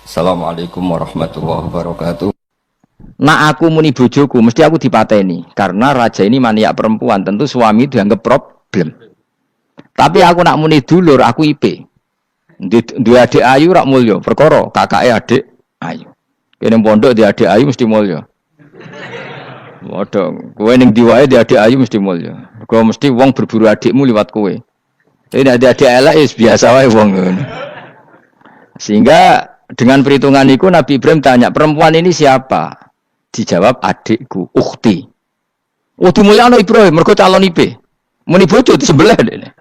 Assalamualaikum warahmatullahi wabarakatuh. Nak aku muni bojoku, mesti aku dipateni. Karena raja ini maniak perempuan, tentu suami dianggap problem. Tapi aku nak muni dulur, aku IP. Dua adik ayu rak mulya, perkara kakake adik ayu. Kene pondok di adik ayu mesti mulya. Waduh, kowe ning diwae di adik ayu mesti mulya. Kowe mesti wong berburu adikmu liwat kowe. Ini adik-adik elek biasa wae wong ngono. Sehingga dengan perhitungan itu Nabi Ibrahim tanya, perempuan ini siapa? Dijawab adikku, ukhti. Oh dimulyakno Ibrahim, mergo calon IP. Muni bojo sebelah dene.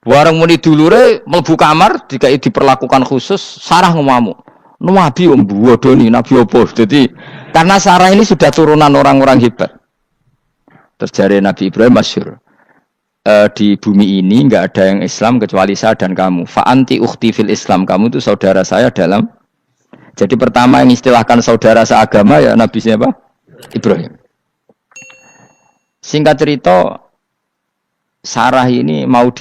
Warang muni dulure mlebu kamar dikai diperlakukan khusus, Sarah ngamuk. Nabi om bodoni, Nabi opo. Jadi karena Sarah ini sudah turunan orang-orang hebat. Terjadi Nabi Ibrahim masyhur. Di bumi ini enggak ada yang Islam kecuali saya dan kamu. Fa anti ukhti fil Islam, kamu itu saudara saya dalam. Jadi pertama yang istilahkan saudara seagama ya Nabi siapa? Ibrahim. Singkat cerita, Sarah ini mau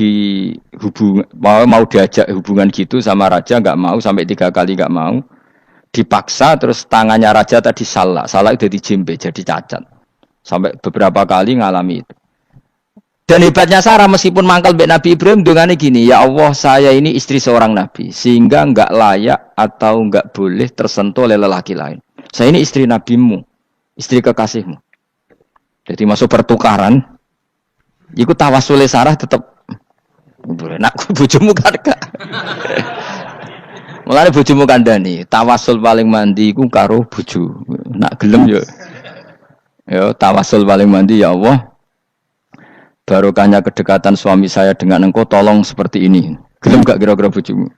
diajak hubungan gitu sama raja, nggak mau, sampai 3 kali nggak mau. Dipaksa, terus tangannya raja tadi salah itu jadi jembe, jadi cacat. Sampai beberapa kali ngalami itu. Dan hebatnya Sarah meskipun mangkal mbek Nabi Ibrahim dongane gini, ya Allah saya ini istri seorang nabi sehingga enggak layak atau enggak boleh tersentuh oleh lelaki lain. Saya ini istri nabimu, istri kekasihmu. Jadi masuk pertukaran, iku tawassul Sarah tetap nak bojomu kan gak. Mulane bojomu kandhani, tawassul paling mandi iku karo bojo. Nak gelem yo. Yo tawassul paling mandi ya Allah. Barokahnya kedekatan suami saya dengan engkau, tolong seperti ini. Gelem gak kira-kira bojomu?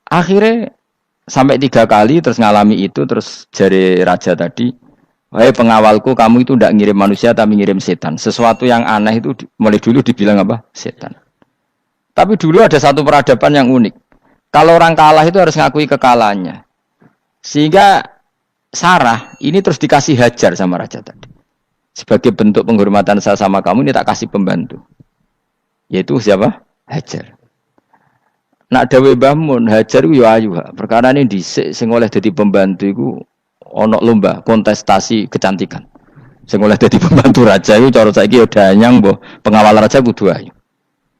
Akhirnya sampai 3 kali terus ngalami itu, terus jari raja tadi, wahai pengawalku, kamu itu tidak ngirim manusia tapi ngirim setan. Sesuatu yang aneh itu mulai dulu dibilang apa? Setan. Tapi dulu ada satu peradaban yang unik. Kalau orang kalah itu harus ngakui kekalahannya. Sehingga Sarah ini terus dikasih Hajar sama raja tadi. Sebagai bentuk penghormatan saya sama kamu, ini tak kasih pembantu. Yaitu siapa? Hajar. Nak dawe Mbah Mun, Hajar ku yo ayu. Perkara ini dhisik sing oleh dadi pembantu iku ana lomba kontestasi kecantikan. Sing oleh dadi pembantu raja iku cara saiki yo danyang mbah, pengawal raja kudu ayu.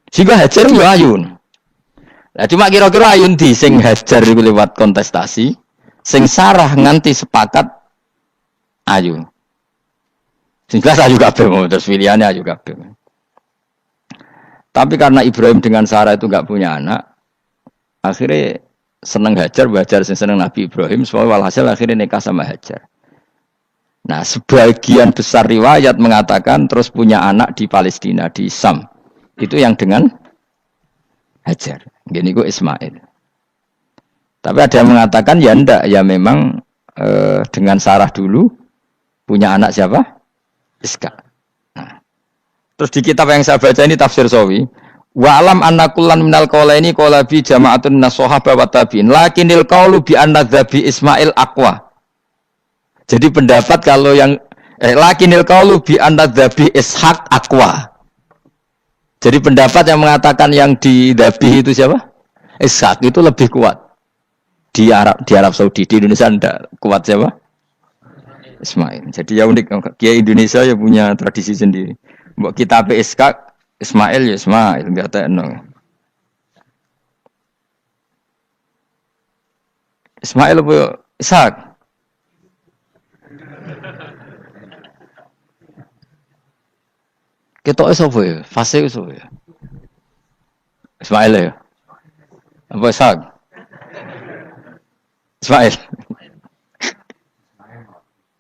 Sehingga Hajar yo ayu. Lah cuma kira-kira ayu ndi sing Hajar iku lewat kontestasi, sing Sarah nganti sepakat ayu. Sehingga saya juga bingung, terus pilihannya juga bingung. Tapi karena Ibrahim dengan Sarah itu enggak punya anak, akhirnya seneng Hajar seneng Nabi Ibrahim, soalnya walhasil akhirnya nikah sama Hajar. Nah, sebagian besar riwayat mengatakan terus punya anak di Palestina, di Sam. Itu yang dengan Hajar. Gini kok Ismail. Tapi ada yang mengatakan ya enggak, ya memang dengan Sarah dulu punya anak siapa? Iska. Nah. Terus di kitab yang saya baca ini tafsir Sawi, wa alam anna kullan minal qaulaini qala bi jama'atun minas sahabah wa tabi'in lakinnil qaulu bi anna dzabi Ismail aqwa. Jadi pendapat kalau yang lakinnil qaulu bi anna dzabi Ishaq aqwa. Jadi pendapat yang mengatakan yang didzabi itu siapa? Ishaq itu lebih kuat. Di Arab Saudi, di Indonesia enggak kuat siapa? Ismail. Jadi ya unik, Kiai Indonesia ya punya tradisi sendiri. Mbok kita PSK Ismail ya Ismail, enggak tekno. Ismail apa Ishak? Kita sapa ya? Fase sapa ya? Ismail ya. Apa Ishak? Ismail.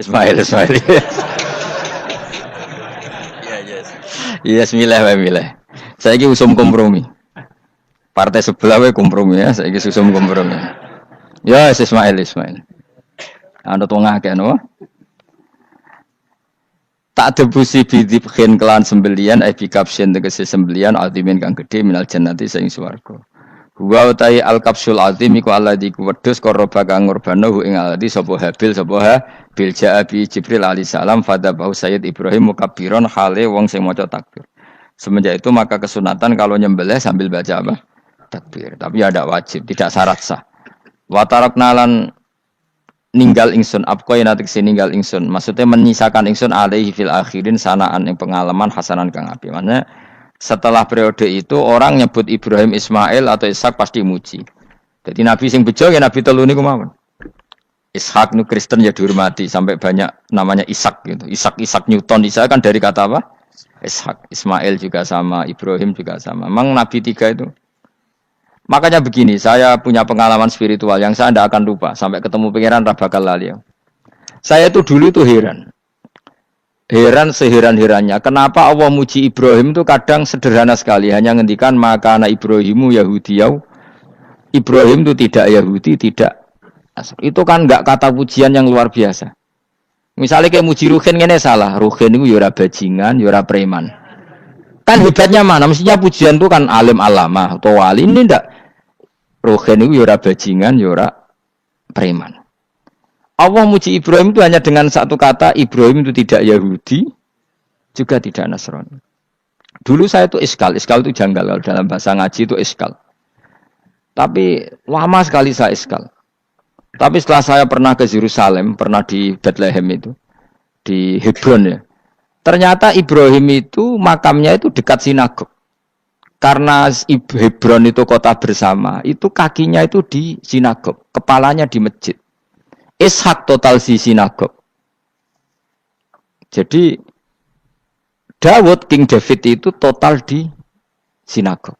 Ismail. Iya, milih. Saya ini usum kompromi. Partai sebelah we kompromi ya, saya ini usum kompromi. Ya, Ismail. Anda tengah kan, wah. Tak debusi bidibkhin kelan sembelian, bikapsin tegesi sembelian, altimin kang gede minal jannati saing swarga. Wa utai al-kapsul azim iku alladzi kuwedhus qaraba kang ngurbanohu ing alladzi sapa Habil bil ja'abi Jibril alaihi salam fadabahu Sayyid Ibrahim mukabbiron hale wong sing maca takbir. Semenjak itu maka kesunatan kalau nyembelih sambil baca apa? takbir, tapi ada wajib, tidak syarat sah. Wa tarakna lan ninggal ingsun apkoy natik ninggal ingsun, maksudnya menyisakan ingsun alaihi fil akhirin sanaan yang pengalaman hasanan kang api. Maksudnya setelah periode itu orang nyebut Ibrahim, Ismail atau Ishak pasti muji. Jadi nabi sing bejo ya nabi telu niku mawon. Ishak nu Kristen ya dihormati sampai banyak namanya Ishak gitu. Ishak Newton Ishak kan dari kata apa? Ishak. Ismail juga sama, Ibrahim juga sama. Memang nabi tiga itu. Makanya begini, saya punya pengalaman spiritual yang saya tidak akan lupa sampai ketemu pangeran ra bakal lali. Saya itu dulu tuh heran seheran-herannya. Kenapa Allah muji Ibrahim itu kadang sederhana sekali, hanya ngendikan maka anak Ibrahimu Yahudiyau. Ibrahim itu tidak Yahudi, tidak. Itu kan enggak kata pujian yang luar biasa. Misalnya kayak muji Ruhin ini salah. Ruhin itu yura bajingan, yura preman. Kan hebatnya mana? Mestinya pujian itu kan alim alama atau wali. Ini enggak. Ruhin itu yura bajingan, yura preman. Allah muji Ibrahim itu hanya dengan satu kata. Ibrahim itu tidak Yahudi, juga tidak Nasrani. Dulu saya itu iskal itu janggal. Kalau dalam bahasa ngaji itu iskal. Tapi lama sekali saya iskal. Tapi setelah saya pernah ke Yerusalem, pernah di Bethlehem itu, di Hebron ya. Ternyata Ibrahim itu makamnya itu dekat sinagog. Karena Hebron itu kota bersama, itu kakinya itu di sinagog, kepalanya di masjid. Ishak total di sinagog. Jadi King David itu total di sinagog.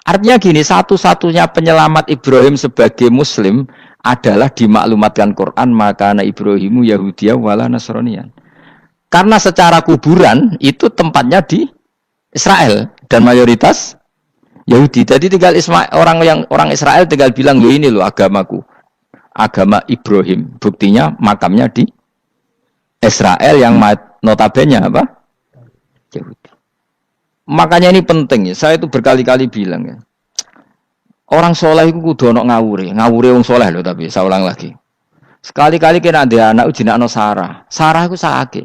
Artinya gini, satu-satunya penyelamat Ibrahim sebagai Muslim adalah dimaklumatkan Quran maka anak Ibrahimu Yahudiyah wala Nasraniyan. Karena secara kuburan itu tempatnya di Israel dan mayoritas Yahudi. Jadi tinggal orang Israel tinggal bilang, ini loh agamaku, agama Ibrahim. Buktinya makamnya di Israel yang notabene apa? Yahudi. Makanya ini penting ya. Saya itu berkali-kali bilang ya. Orang soleh itu kudu ono ngawure wong soleh loh, tapi saya ulang lagi. Sekali-kali kena ada anak jinakno Sarah. Sarah itu sakit.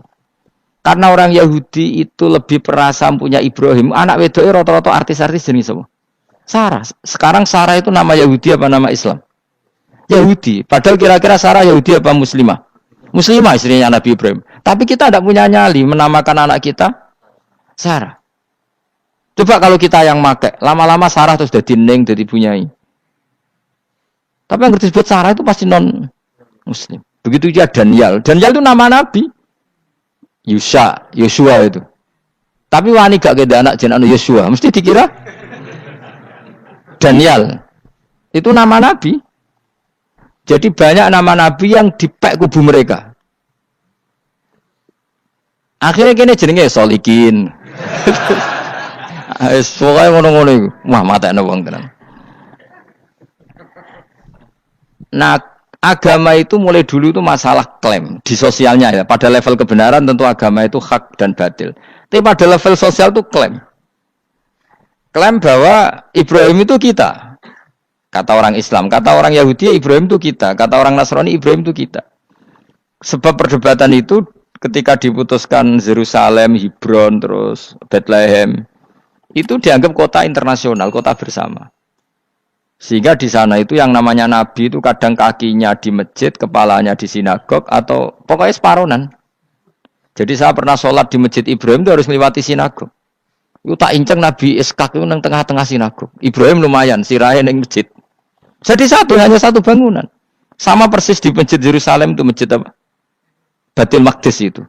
Karena orang Yahudi itu lebih perasa punya Ibrahim. Anak wedoknya rata-rata artis-artis jenis semua. Sarah. Sekarang Sarah itu nama Yahudi apa nama Islam? Yahudi. Padahal kira-kira Sarah Yahudi apa Muslimah? Muslimah istrinya Nabi Ibrahim. Tapi kita tidak punya nyali menamakan anak kita Sarah. Coba kalau kita yang make, lama-lama Sarah terus jadi neng, jadi punyai. Tapi yang disebut Sarah itu pasti non Muslim. Begitu juga Daniel. Daniel itu nama Nabi. Yosua itu. Tapi wani gak keda anak jenenge Yosua, mesti dikira Daniel. Itu nama Nabi. Jadi banyak nama Nabi yang dipek kubu mereka. Akhirnya kene jenenge Solikin. Soalnya ngono-ngono iku. Wah, matekno wong tenan. Nah, agama itu mulai dulu itu masalah klaim di sosialnya ya. Pada level kebenaran tentu agama itu hak dan batil. Tapi pada level sosial itu klaim. Klaim bahwa Ibrahim itu kita. Kata orang Islam, kata orang Yahudi Ibrahim itu kita, kata orang Nasrani Ibrahim itu kita. Sebab perdebatan itu ketika diputuskan Yerusalem, Hebron, terus Bethlehem, itu dianggap kota internasional, kota bersama. Sehingga di sana itu yang namanya Nabi itu kadang kakinya di masjid, kepalanya di sinagog, atau pokoknya separonan. Jadi saya pernah sholat di masjid Ibrahim itu harus melewati sinagog. Itu tak inceng Nabi Ishak itu nang tengah-tengah sinagog. Ibrahim lumayan, sirahe ning masjid. Jadi hanya satu bangunan. Sama persis di masjid Yerusalem itu masjid apa? Baitul Maqdis itu.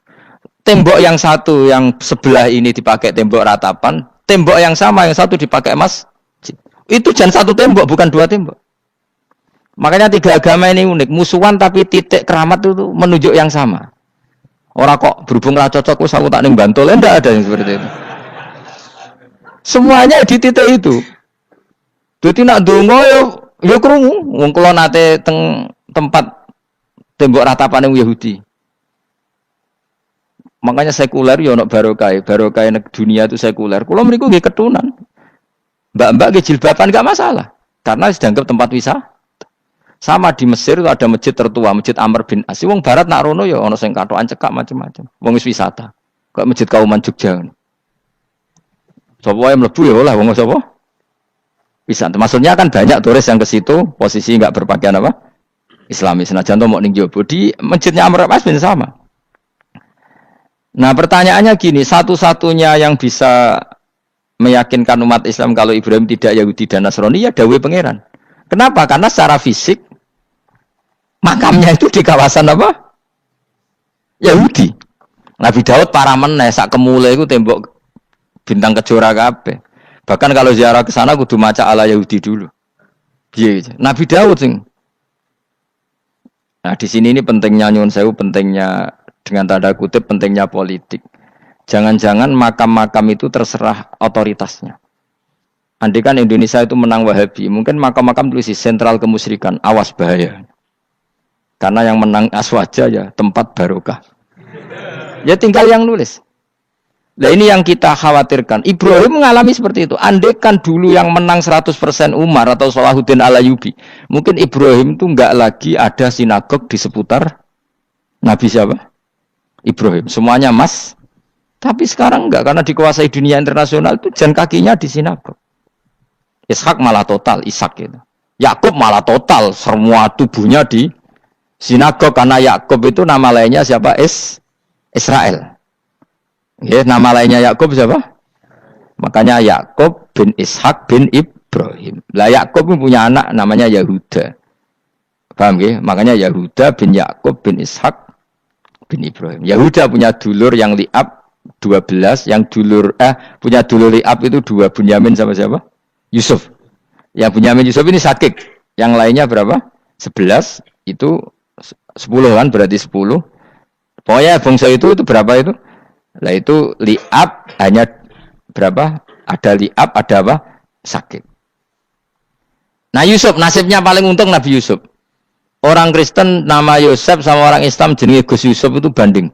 Tembok yang satu yang sebelah ini dipakai tembok ratapan, tembok yang sama yang satu dipakai emas. Itu jangan satu tembok, bukan dua tembok. Makanya tiga agama ini unik, musuhan tapi titik keramat itu menunjuk yang sama. Orang kok berhubung ra cocok wis aku tak ning Bantul, enggak ada yang seperti itu. Semuanya di titik itu. Dadi nak ndonga yo krungu, wong kula nate teng tempat tembok ratapan Yahudi. Makanya sekuler yo ono barokah dunia itu sekuler. Kula mriku nggih ketunan. Mbak-mbak nggih jilbaban enggak masalah. Karena dianggap tempat wisata. Sama di Mesir itu ada masjid tertua, Masjid Amr bin As. Wong barat nak rono ya ana sing katokan cekak macam-macam. Wong wis wisata. Kok Masjid Kauman Jogja. Sapa wae mlebu ya oleh wong sapa? Bisa. Maksudnya kan banyak turis yang ke situ posisi nggak berpakaian apa? Islami. Senajan to mau ning jowo di masjidnya Amr bin sama. Nah, pertanyaannya gini, satu-satunya yang bisa meyakinkan umat Islam kalau Ibrahim tidak Yahudi dan Nasrani ya dawuh pangeran. Kenapa? Karena secara fisik makamnya itu di kawasan apa? Yahudi. Nabi Daud para meneh sak kemule iku tembok bintang kejora kabeh. Bahkan kalau ziarah ke sana kudu maca ala Yahudi dulu. Piye gitu. Nabi Daud sing. Nah, di sini ini pentingnya nyuwun sewu, pentingnya dengan tanda kutip pentingnya politik. Jangan-jangan makam-makam itu terserah otoritasnya. Andai kan Indonesia itu menang Wahabi, mungkin makam-makam tulis sentral kemusyrikan, awas bahaya. Karena yang menang Aswaja ya tempat barokah. Ya tinggal yang nulis. Nah ini yang kita khawatirkan. Ibrahim mengalami seperti itu. Andai kan dulu yang menang 100% Umar atau Salahuddin Al-Ayyubi, mungkin Ibrahim itu enggak lagi ada sinagog di seputar Nabi siapa? Ibrahim. Semuanya mas. Tapi sekarang enggak, karena dikuasai dunia internasional itu jan kakinya di sinagog. Ishak malah total, Ishak itu. Yakub malah total, semua tubuhnya di sinagog, karena Yakub itu nama lainnya siapa? Israel. Ya, nama lainnya Yakub siapa? Makanya Yakub bin Ishak bin Ibrahim. Lah Yakub punya anak namanya Yahuda. Paham ya? Makanya Yahuda bin Yakub bin Ishak bin Ibrahim. Yahuda punya dulur yang li'ab 12, yang dulur punya dulur li'ab itu 2, Bunyamin sama siapa? Yusuf. Yang Bunyamin Yusuf ini sakit. Yang lainnya berapa? 11, itu 10 kan, berarti 10. Pokoknya bangsa itu berapa itu? Lah itu li'ab hanya berapa? Ada li'ab, ada apa? Sakit. Nah Yusuf, nasibnya paling untung Nabi Yusuf. Orang Kristen nama Yusuf sama orang Islam jenenge Gus Yusuf itu banding.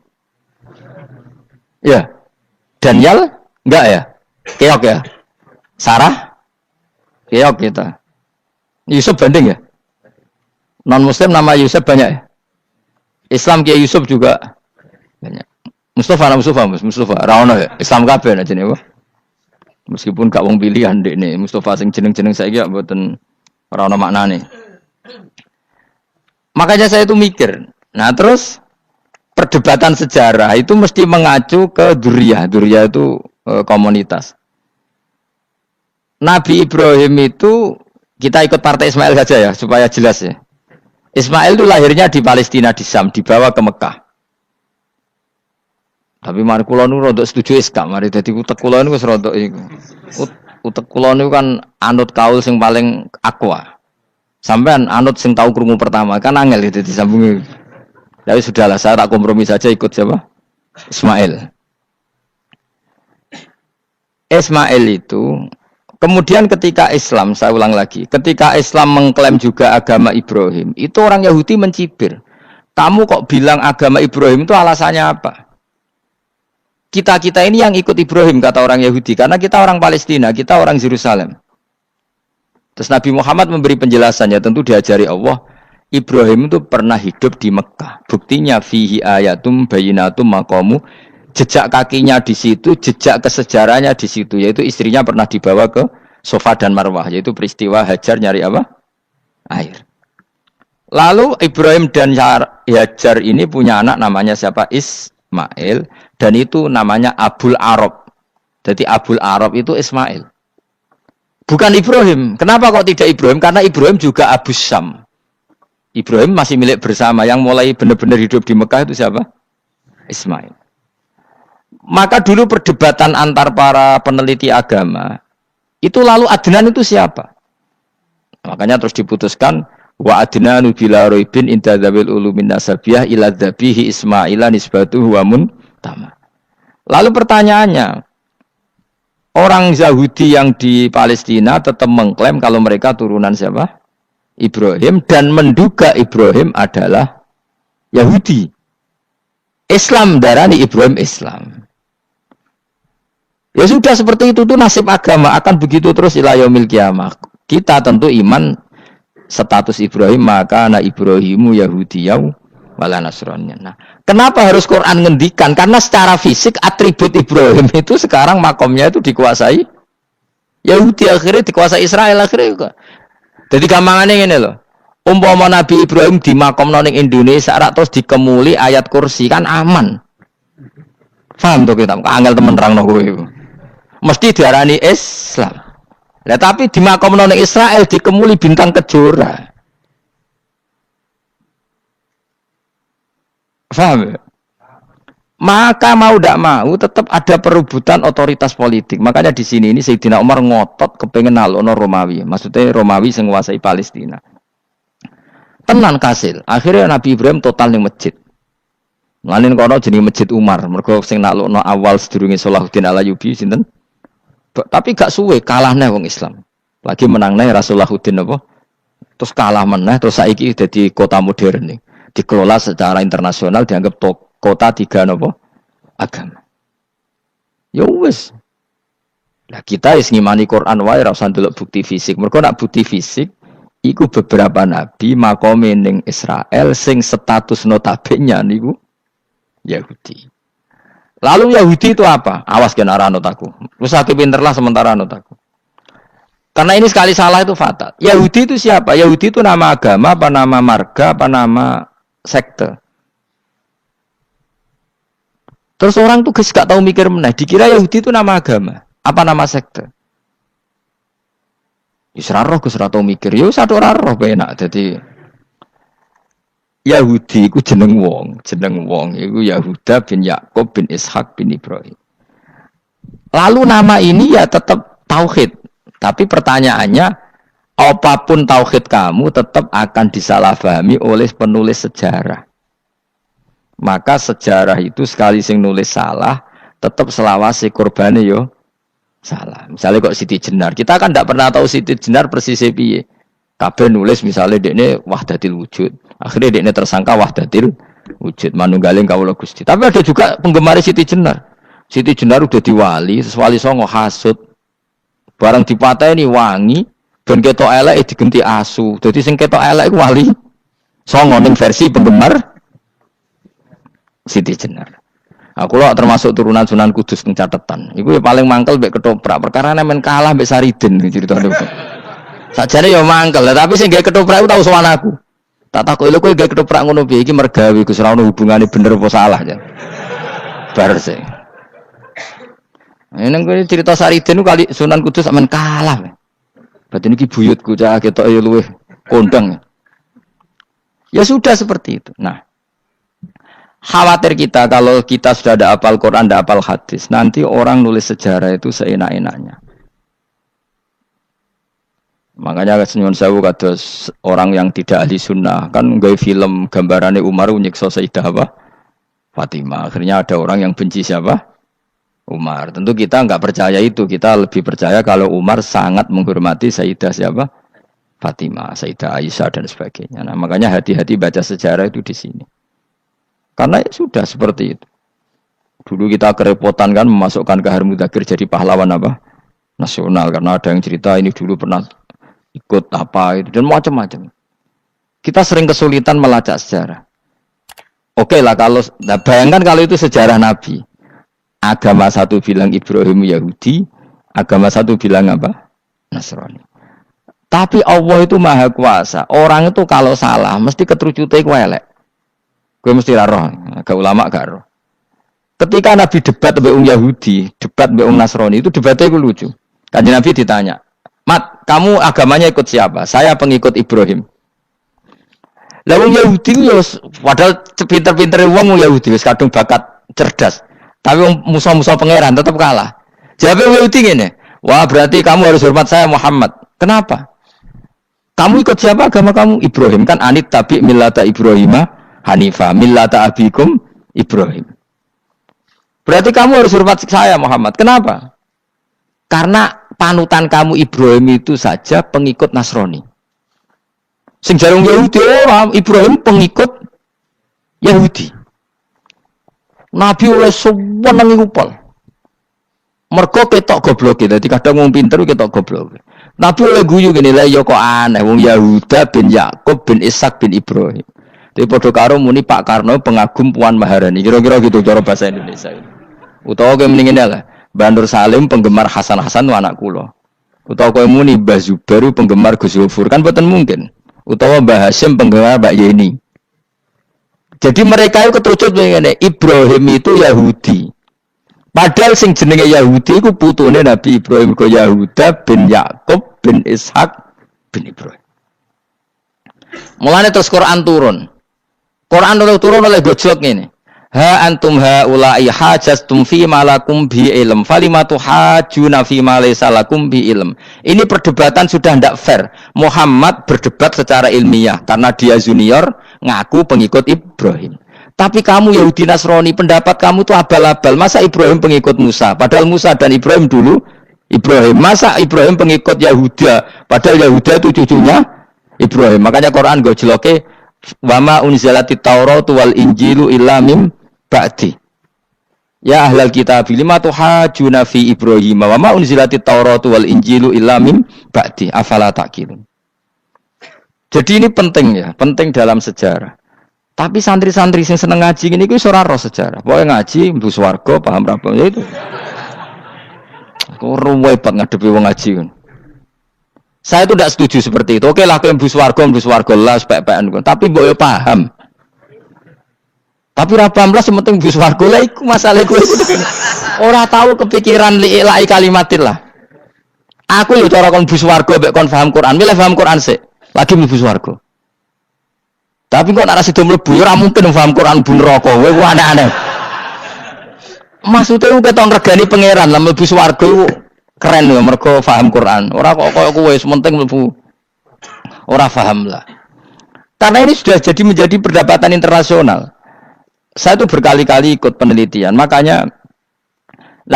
Ya. Daniel? Enggak ya? Keok ya? Sarah? Keok kita. Yusuf banding ya? Non-Muslim nama Yusuf banyak ya? Islam Kiai Yusuf juga banyak. Mustafa, Raono ya, Islam kabeh aja nih, meskipun gak wong pilihan dek nih, Mustafa sing jeneng saya gak buatan Raono maknane. Makanya saya itu mikir, nah terus perdebatan sejarah itu mesti mengacu ke Duriyah itu komunitas. Nabi Ibrahim itu kita ikut partai Ismail saja ya supaya jelas ya. Ismail itu lahirnya di Palestina di Syam, dibawa ke Mekah. Tapi mari kula nu rodok setuju iska, mari dadi utek kula niku wis rodok iku. Utek kula niku kan anut kaul sing paling aqua. Sampean anut sing tahu krungu pertama, kan angel itu disambungi. Tapi sudahlah, saya tak kompromi saja ikut siapa? Ismail. Ismail itu kemudian ketika Islam, saya ulang lagi, ketika Islam mengklaim juga agama Ibrahim, itu orang Yahudi mencibir. Kamu kok bilang agama Ibrahim itu alasannya apa? Kita ini yang ikut Ibrahim, kata orang Yahudi, karena kita orang Palestina, kita orang Yerusalem. Terus Nabi Muhammad memberi penjelasannya, tentu diajari Allah, Ibrahim itu pernah hidup di Mekah. Buktinya fihi ayatum bayinatum maqamu, jejak kakinya di situ, jejak kesejarahnya di situ, yaitu istrinya pernah dibawa ke Safa dan Marwah, yaitu peristiwa Hajar nyari apa? Air. Lalu Ibrahim dan Hajar ini punya anak namanya siapa? Ismail, dan itu namanya Abul Arab. Jadi Abul Arab itu Ismail. Bukan Ibrahim. Kenapa kok tidak Ibrahim? Karena Ibrahim juga Abu Syam. Ibrahim masih milik bersama. Yang mulai benar-benar hidup di Mekah itu siapa? Ismail. Maka dulu perdebatan antar para peneliti agama, itu lalu Adnan itu siapa? Makanya terus diputuskan, wa adnanu bila roibin inda dzawil ulumin nasabiyah ila dzabihi Ismaila nisbatuhu wa muntama. Lalu pertanyaannya, orang Yahudi yang di Palestina tetap mengklaim kalau mereka turunan siapa? Ibrahim, dan menduga Ibrahim adalah Yahudi. Islam darani Ibrahim Islam. Ya sudah seperti itu tuh nasib agama akan begitu terus ila yaumil qiyamah. Kita tentu iman status Ibrahim, maka anak Ibrahimu Yahudiyau wala Nasraniyah. Nah, kenapa harus Quran ngendikan? Karena secara fisik atribut Ibrahim itu sekarang makomnya itu dikuasai Yahudi akhirnya dikuasai Israel akhirnya juga. Jadi gampangane ngene lho. Umpama Nabi Ibrahim dimakamno ning Indonesia rak terus dikemuli ayat kursi kan aman. Paham to kita? Angel temen terangno kowe iku. Mesti diarani Islam. Lah tapi dimakamno ning Israel dikemuli bintang kejora. Paham ya? Maka mau tidak mau tetap ada perebutan otoritas politik. Makanya di sini ini Sayyidina Umar ngotot kepengen nalono Romawi. Maksudnya Romawi yang menguasai Palestina. Tenan kasil. Akhirnya Nabi Ibrahim total ning masjid. Lanin kono jenenge Masjid Umar. Mergo sing nalono awal sedurunge Salahuddin Alayubi sinten? Tapi gak suwe kalahne wong Islam. Lagi menangne Rasulullahuddin apa? Terus kalah meneh terus saiki dadi kota modern nih. Dikelola secara internasional dianggap kota tiga nopo agama. Ya wis. Lah kita wis ngimani Quran wae ora usah ndelok bukti fisik. Mergo nak bukti fisik iku beberapa nabi makome ning Israel sing status notabene niku Yahudi. Lalu Yahudi itu apa? Awas kena ora anut aku. Wis aku pinter lah sementara anut aku. Karena ini sekali salah itu fatal. Yahudi itu siapa? Yahudi itu nama agama, apa nama marga, apa nama sekte. Terus orang tuh gak tahu mikir meneh, dikira Yahudi itu nama agama, apa nama sekte. Isra roh Gus ora tau mikir, yo satu ora roh enak. Dadi Yahudi iku jeneng wong iku Yahuda bin Yakub bin Ishak bin Ibrahim. Lalu nama ini ya tetap tauhid. Tapi pertanyaannya, apapun tauhid kamu tetap akan disalahpahami oleh penulis sejarah. Maka sejarah itu sekali sing nulis salah, tetap selawase korbane yo salah. Misalnya kok Siti Jenar, kita kan tidak pernah tahu Siti Jenar persisnya piye. Kabeh nulis misalnya dekne wahdatil wujud. Akhirnya dekne tersangka wahdatil wujud, manunggaling kawula Gusti. Tapi ada juga penggemar Siti Jenar. Siti Jenar udah diwali, wali songo hasud. Barang dipateni wangi, ben ketok elek digenti asu. Dadi sing ketok elek iku wali songo ning versi penggemar Siti Jenar. Aku lho termasuk turunan Sunan Kudus ning catetan. Iku ya paling mangkel mbek ketoprak. Perkara men kalah mbek Saridin ceritane. Sakjane ya mangkel, tapi sing gawe ketoprak iku tau sowan aku. Tak takoki lho kowe gawe ketoprak ngono piye iki mergawe Gus ora ono hubungane bener apa salah ya. Bar sih. Nang kowe cerita Saridin kali Sunan Kudus men kalah. Berarti niki buyutku cah ketok ya luweh kondang. Ya sudah seperti itu. Nah, khawatir kita kalau kita sudah ada hafal Quran, ada hafal hadis, nanti orang nulis sejarah itu seenak-enaknya. Makanya senyum sewu kados orang yang tidak ahli sunnah kan nggawe film gambarannya Umar nyiksa Sayyidah apa? Fatimah. Akhirnya ada orang yang benci siapa? Umar. Tentu kita enggak percaya itu. Kita lebih percaya kalau Umar sangat menghormati Sayyidah siapa? Fatimah, Sayyidah Aisyah dan sebagainya. Nah, makanya hati-hati baca sejarah itu di sini. Karena ya sudah seperti itu. Dulu kita kerepotan kan memasukkan Kahar Mudzakkir jadi pahlawan apa? Nasional karena ada yang cerita ini dulu pernah ikut apa itu dan macam-macam. Kita sering kesulitan melacak sejarah. Oke lah kalau bayangkan kalau itu sejarah Nabi. Agama satu bilang Ibrahim Yahudi, agama satu bilang apa? Nasrani. Tapi Allah itu maha kuasa. Orang itu kalau salah mesti keterucute ku elek. Kowe mesti ra roh, agak ulama gak roh. Ketika Nabi debat mbek Yahudi, debat mbek Nasrani itu debatnya itu lucu. Kanjeng Nabi ditanya, "Mat, kamu agamanya ikut siapa?" "Saya pengikut Ibrahim." Lah wong Yahudi yo padahal pinter-pintere wong Yahudi wis kadung bakat cerdas. Tapi musuh-musuh pangeran tetap kalah. Jawabnya Yahudi gini, wah berarti kamu harus hormat saya Muhammad. Kenapa? Kamu ikut siapa agama kamu? Ibrahim kan anit tabi millata Ibrahimah Hanifah millata abikum Ibrahim. Berarti kamu harus hormat saya Muhammad. Kenapa? Karena panutan kamu Ibrahim itu saja pengikut Nasrani. Sing jarung Yahudi Ibrahim pengikut Yahudi. Nabi oleh sewenang ngupal. Mergo ketok goblok e. Dadi kadang wong pinter ketok goblok. Nabi oleh guyu ngene lha ya kok aneh wong Yahuda bin Yakub bin Ishak bin Ibrahim. Dadi padha karo muni Pak Karno pengagum Puan Maharani. Kira-kira gitu cara bahasa Indonesia. Utawa kowe mendingin lah. Bandur Salim penggemar Hasan Hasan itu anak kula. Utawa kowe muni Mbah Zubair penggemar Gus Gofur kan boten mungkin. Utawa Mbah Hasyim penggemar Mbak Yeni. Jadi mereka itu ketucut ngene, Ibrahim itu Yahudi. Padahal sing jenenge Yahudi iku putune Nabi Ibrahim ko Yahuda bin Yakub bin Ishak bin Ibrahim. Mulane terus Quran turun. Quran turun oleh gojlok ngene. Ha antum haula'i hajastum fi ma lakum bi ilm falimatu hajuna fi ma laysa lakum bi ilm. Ini perdebatan sudah tidak fair. Muhammad berdebat secara ilmiah karena dia junior ngaku pengikut Ibrahim. Tapi kamu Yahudi Nasrani pendapat kamu tuh abal-abal. Masa Ibrahim pengikut Musa? Padahal Musa dan Ibrahim dulu Ibrahim. Masa Ibrahim pengikut Yahuda? Padahal Yahuda itu cucunya Ibrahim. Makanya Quran gojloke wa ma unzilatit Tauratu wal Injilu illa mim ba'di. Ya ahlal kitab lima tuhajuna fi Ibrahim wa ma unzilatit Tauratu wal Injilu illa mim ba'di. Afala taqilun. Jadi ini penting ya, penting dalam sejarah. Tapi santri-santri yang seneng ngaji ini ku ora roh sejarah. Pokoke ngaji mlebu swarga paham ra ya itu. Kok ruwet banget ngadepi wong ngaji kan. Saya itu tidak setuju seperti itu. Oke lah kowe mlebu swarga lah spek-pekan. Tapi mbok yo paham. Tapi ra paham lah sementing mlebu swarga lah iku masalah kowe. Ora tahu kepikiran li'ilai kalimatin lah. Aku yo cara kon mlebu swarga mek kon paham Quran, milih paham Quran sik. Lagi mlebu swarga. Tapi kok nek sido mlebu ora mungkin paham Quran bu neraka. Kowe aneh-aneh. Maksudnya keton regani pangeran lah mlebu swarga keren lho mergo paham Quran. Ora kok koyo kowe sementing mlebu. Ora paham lah. Karena ini sudah jadi menjadi perdebatan internasional. Saya tuh berkali-kali ikut penelitian. Makanya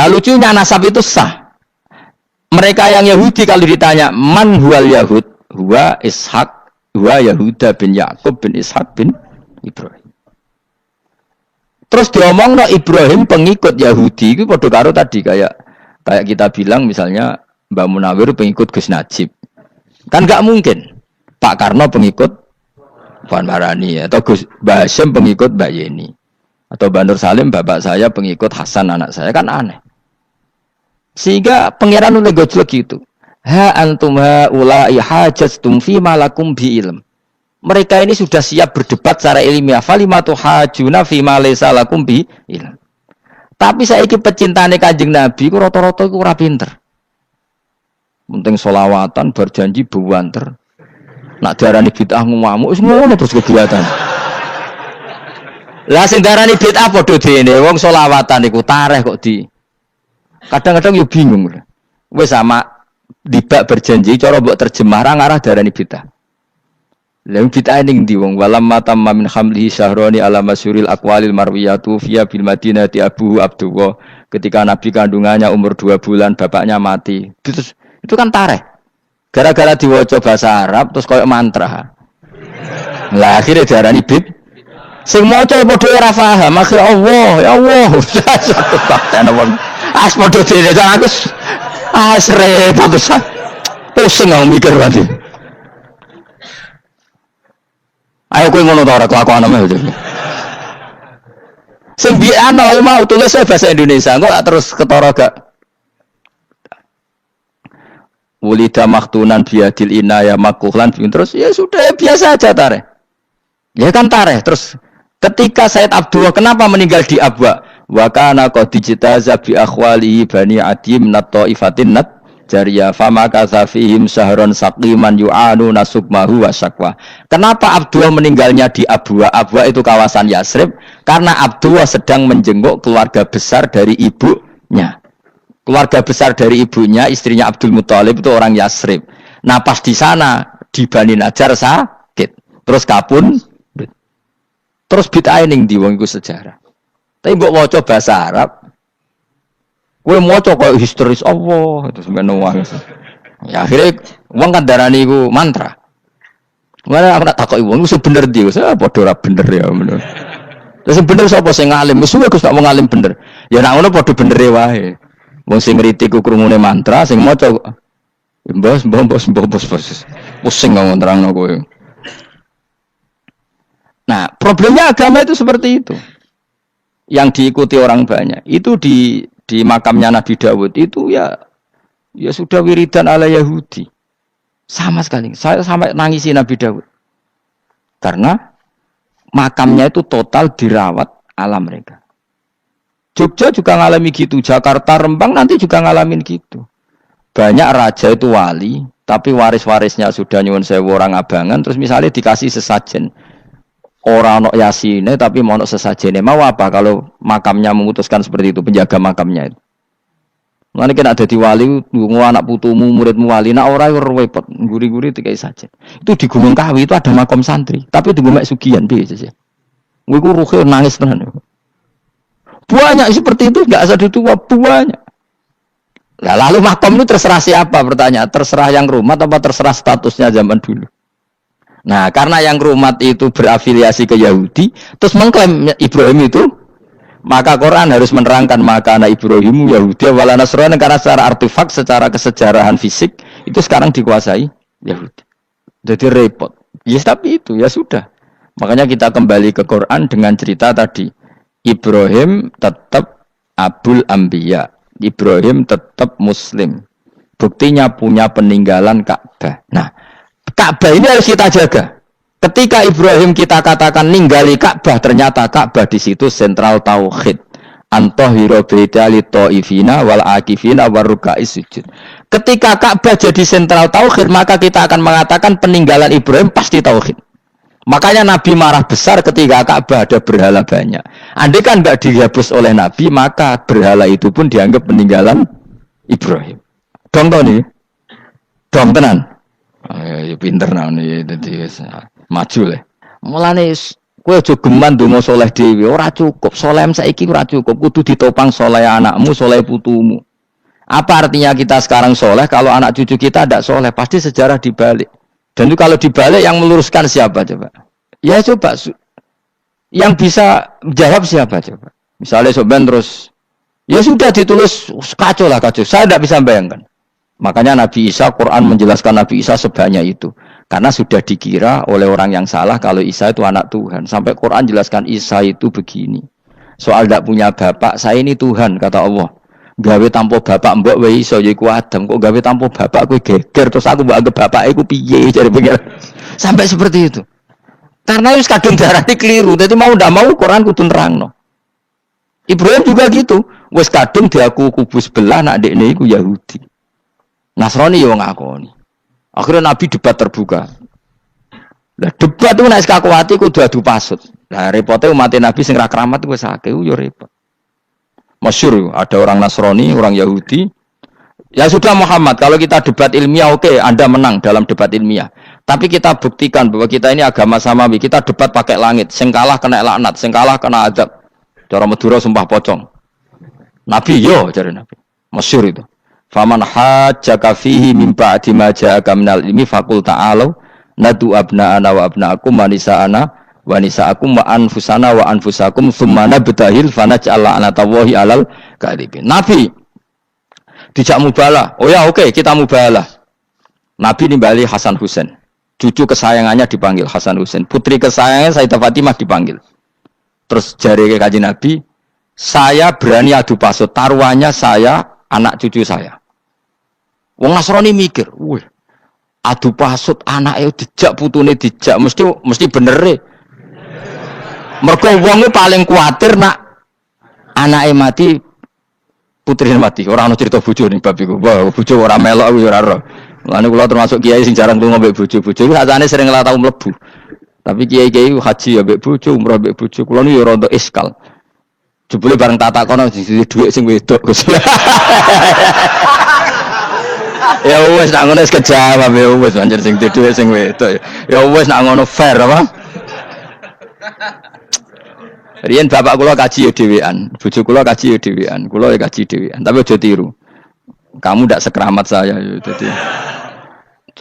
lucunya nasab itu sah. Mereka yang Yahudi kalau ditanya man huwal Yahud, huwa Ishak, huwa Yahuda bin Yakub bin Ishak bin Ibrahim. Terus diomong no Ibrahim pengikut Yahudi itu padha karo tadi kayak kita bilang misalnya Mbak Munawir pengikut Gus Najib. Kan enggak mungkin. Pak Karno pengikut Puan Marani atau Gus Mbah Hasyim pengikut Mbak Yeni. Atau Mbak Nur Salim bapak saya pengikut Hasan anak saya kan aneh. Sehingga pangeran oleh gojlok gitu. Ha antum haula'i hajastum fi ma lakum bi ilm. Mereka ini sudah siap berdebat secara ilmiah. Falimatu hajuna fi ma laysa lakum bi ilm. Tapi saiki pecintane Kanjeng Nabi ku rata-rata iku ora pinter. Penting selawatan berjanji buwanter. Nak diarani bid'ah ngamuk wis ngono terus kegiatan. Lah sing diarani bid'ah padha dene wong selawatan iku tareh kok di. Kadang-kadang yo bingung. Wis sama dibak berjanji cara mbok terjemah ra ngarah diarani bid'ah. Lah bid'ah ning ndi wong walam matamma min hamlihi syahrani ala masyuril aqwalil marwiyatu fiya bil madinati abu Abdullah ketika nabi kandungannya umur 2 bulan bapaknya mati. Terus itu kan tareh. Gara-gara diwaca bahasa Arab terus koyo mantra. Lah akhirnya diarani bid. Sing maca padha ora paham, akhire Allah, ya Allah. Satu bakten wong. As padha dene aku. Repot pisan. Pusing aku mikir berarti. Ayo kowe ngono ta ora kelakuan ame. Sing biyen mau tulis bahasa Indonesia, kok terus ketara gak Wulida maktunan biadil inaya makuhlan terus ya sudah ya biasa aja tareh. Ya kan tareh terus ketika Said Abdullah kenapa meninggal di Abwa? Wa kana qad dijtaza bi akhwalihi bani adim nat taifatin nat jariya fama kasafihim sahron saqiman yu'anu nasukmahu wa syakwa. Kenapa Abdullah meninggalnya di Abwa? Abwa itu kawasan Yasrib karena Abdullah sedang menjenguk keluarga besar dari ibunya. Keluarga besar dari ibunya, istrinya Abdul Muthalib itu orang Yasrib. Nah pas di sana di Bani Najjar sakit, terus kapun, terus bid'ah ning di wong iku sejarah. Tapi mbok waca bahasa Arab, kowe maca koyo historis Allah terus ngono wae. Ya akhirnya wong kan darani iku mantra. Mana aku nak takoki wong iku bener ndi, saya padha ora bener ya ngono. Terus bener sapa sing ngalim? Wis Gus tak wong ngalim bener. Ya nek ngono padha bener wae. Wong sing ngritik ku krungune mantra, sing maca mbos. Pusing ngomong terangno kowe. Nah, problemnya agama itu seperti itu. Yang diikuti orang banyak. Itu di makamnya Nabi Dawud itu ya Ya sudah wiridan ala Yahudi. Sama sekali. Saya sampai nangisi Nabi Daud. Karena makamnya itu total dirawat alam mereka. Jogja juga ngalami gitu. Jakarta, Rembang nanti juga ngalamin gitu. Banyak raja itu wali, tapi waris-warisnya sudah nyuwun sewu orang abangan, terus misalnya dikasih sesajen. Orang ono yasine tapi mau sesajene. Mau apa kalau makamnya memutuskan seperti itu, penjaga makamnya itu. Mulane kena dadi wali, nggo anak putumu, muridmu wali, nak ora repot, guri-guri dikai sajen. Itu di Gunung Kawi itu ada makam santri, tapi di Gunung Sugihan piye sih. Kowe ku ruhe nangis tenan. Banyak seperti itu enggak usah ditua banyak. Nah, lalu makam itu terserah siapa pertanyaan? Terserah yang rumat apa terserah statusnya zaman dulu? Nah, karena yang rumat itu berafiliasi ke Yahudi, terus mengklaim Ibrahim itu, maka Quran harus menerangkan maka anak Ibrahim Yahudi wala Nasrani, karena secara artefak, secara kesejarahan fisik itu sekarang dikuasai Yahudi. Jadi repot. Ya tapi itu ya sudah. Makanya kita kembali ke Quran dengan cerita tadi. Ibrahim tetap Abul Anbiya. Ibrahim tetap Muslim. Buktinya punya peninggalan Ka'bah. Nah, Ka'bah ini harus kita jaga. Ketika Ibrahim kita katakan ninggali Ka'bah, ternyata Ka'bah di situ sentral tauhid. Antahira baita li taifina wal akifina waruka'is sujud. Ketika Ka'bah jadi sentral tauhid, maka kita akan mengatakan peninggalan Ibrahim pasti tauhid. Makanya Nabi marah besar ketika Ka'bah ada berhala banyak. Andai kan enggak dihapus oleh Nabi, maka berhala itu pun dianggap peninggalan Ibrahim. Dong to nih. Dong tenan. Ya pinter nih dadi maju le. Mulane kowe aja geman donga saleh dhewe, ora cukup. Saleh saiki ora cukup, kudu ditopang saleh anakmu, saleh putumu. Apa artinya kita sekarang saleh kalau anak cucu kita tidak saleh? Pasti sejarah dibalik. Dan itu kalau dibalik yang meluruskan siapa coba? Ya coba yang bisa jawab siapa coba? Misalnya soben terus ya sudah ditulis kacau lah kacau. Saya tidak bisa bayangkan. Makanya Nabi Isa, Quran menjelaskan Nabi Isa sebanyak itu. Karena sudah dikira oleh orang yang salah kalau Isa itu anak Tuhan. Sampai Quran jelaskan Isa itu begini. Soal tidak punya bapak, saya ini Tuhan, kata Allah. Gawe tanpa bapak mbok wae iso ya iku Adam, kok gawe tanpa bapak kowe geger terus aku mbok anggap bapak iku piye jare pengen. Sampai seperti itu. Karena wis kadung darane keliru, dadi mau ndak mau Quran kudu nerangno. Ibrahim juga gitu, wis kadung diaku kubu sebelah nak dekne iku Yahudi. Nasrani yo ngakoni. Akhirnya Nabi debat terbuka. Lah debat itu nek kakuati kudu adu pasut. Lah repote umat Nabi sing ra keramat wis akeh yo repot. Masyhur ada orang Nasrani, orang Yahudi. Ya sudah Muhammad, kalau kita debat ilmiah oke, Anda menang dalam debat ilmiah. Tapi kita buktikan bahwa kita ini agama samawi. Kita debat pakai langit, sing kalah kena laknat, sing kalah kena azab. Cara Madura sumpah pocong. Nabi yo cari Nabi. Masyhur itu. Faman hajjaka fihi min ba'di ma ja'aka minal ilmi faqul ta'alu nadu abna'ana wa abna'akum wa nisa'ana wa nisa'akum wa anfusana wa anfusakum thumma nabtahil fanaj'al la'natallahi 'alal kadhibin. Nabi dijak mubalah. Oh ya oke, kita mubalah. Nabi nimbali Hasan Husain. Cucu kesayangannya dipanggil Hasan Husain. Putri kesayangannya Sayyidah Fatimah dipanggil. Terus jari ke Kanjeng Nabi, saya berani adu pasut, taruhannya saya, anak cucu saya. Wong Nasrani mikir, wih, adu pasut anake dijak putune dijak mesti bener e. Mergo wong paling kuatir nak anake mati, putrine mati. Ora ana cerita bojo ning bab iku. Wah, bojo ora melok aku ora ora. Lan kula termasuk kiai sing jarang lunga mbek bojo. Bojo iku sakjane sering ora tau mlebu. Tapi kiai-kiai haji ya mbek bojo, umrah mbek bojo. Kula niku ya rada iskal. Jebule bareng tak takono sing dhuwit sing wedok Gus. Ya wis nak ngono wis kejawab ya wis anjir sing dhuwit sing wedok. Ya wis nak ngono fair apa? Riyen bapak kula kaji ya dhewean, bojo kula kaji ya dhewean, kula ya kaji dhewean. Tapi aja tiru. Kamu ndak sekeramat saya ya dadi.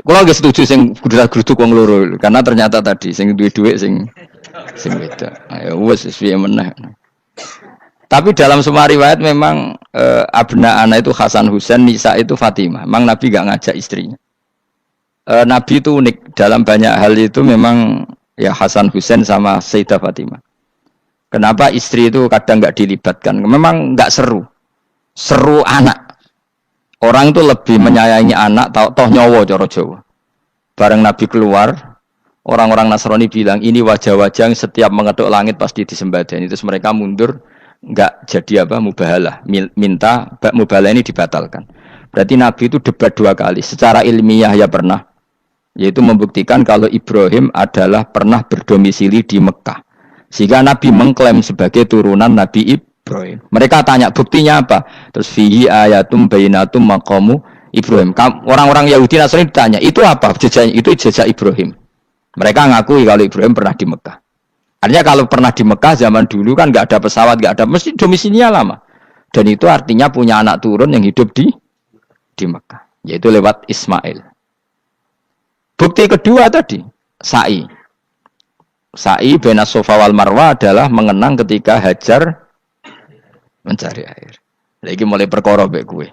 Kula nggih setuju sing gruduk wong loro karena ternyata tadi sing duwe dhuwit sing wedok. Ya wis piye meneh. Tapi dalam semua riwayat memang abna ana itu Hasan Husain, Nisa itu Fatimah. Memang Nabi enggak ngajak istrinya. Nabi itu unik dalam banyak hal itu memang ya Hasan Husain sama Sayyidah Fatimah. Kenapa istri itu kadang enggak dilibatkan? Memang enggak seru. Seru anak. Orang itu lebih menyayangi anak toh nyawa cara Jawa. Bareng Nabi keluar, orang-orang Nasrani bilang ini wajah-wajah yang setiap mengetuk langit pasti disembadani. Terus mereka mundur, enggak jadi mubahalah. Minta mubahalah ini dibatalkan. Berarti Nabi itu debat 2 kali. Secara ilmiah ya pernah, yaitu membuktikan kalau Ibrahim adalah pernah berdomisili di Mekah. Sehingga Nabi mengklaim sebagai turunan Nabi Ibrahim. Mereka tanya buktinya apa? Terus fihi ayatum bainatum maqamu Ibrahim. Orang-orang Yahudi Nasrani ditanya, itu apa? Jejaknya itu jejak Ibrahim. Mereka ngakui kalau Ibrahim pernah di Mekah. Artinya kalau pernah di Mekah zaman dulu kan nggak ada pesawat, nggak ada, mesti domisilinya lama. Dan itu artinya punya anak turun yang hidup di Mekah, yaitu lewat Ismail. Bukti kedua tadi, sa'i. Sa'i baina Safa wal Marwah adalah mengenang ketika Hajar mencari air. Lagi mulai perkara mbek kowe.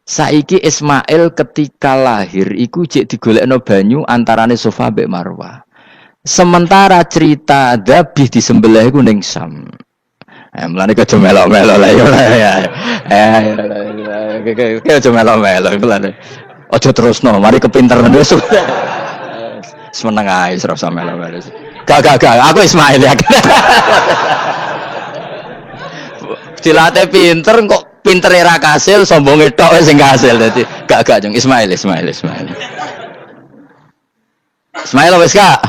Saiki Ismail ketika lahir iku jek digolekno banyu antarane Safa mbek Marwah. Sementara cerita dzabih disembelih iku ning Sam. Mulane aja melok-melok lah ya. Aja melok-melok mulane. Aja terusno, mari kepinteran wis. Semeneng ae ora usah melok-melok. Gak, aku Ismail ya. Dilate pinter kok pintere ra kasil, sombonge tok wis sing kasil dadi. Gak jeng Ismail. Ismail wis Kak.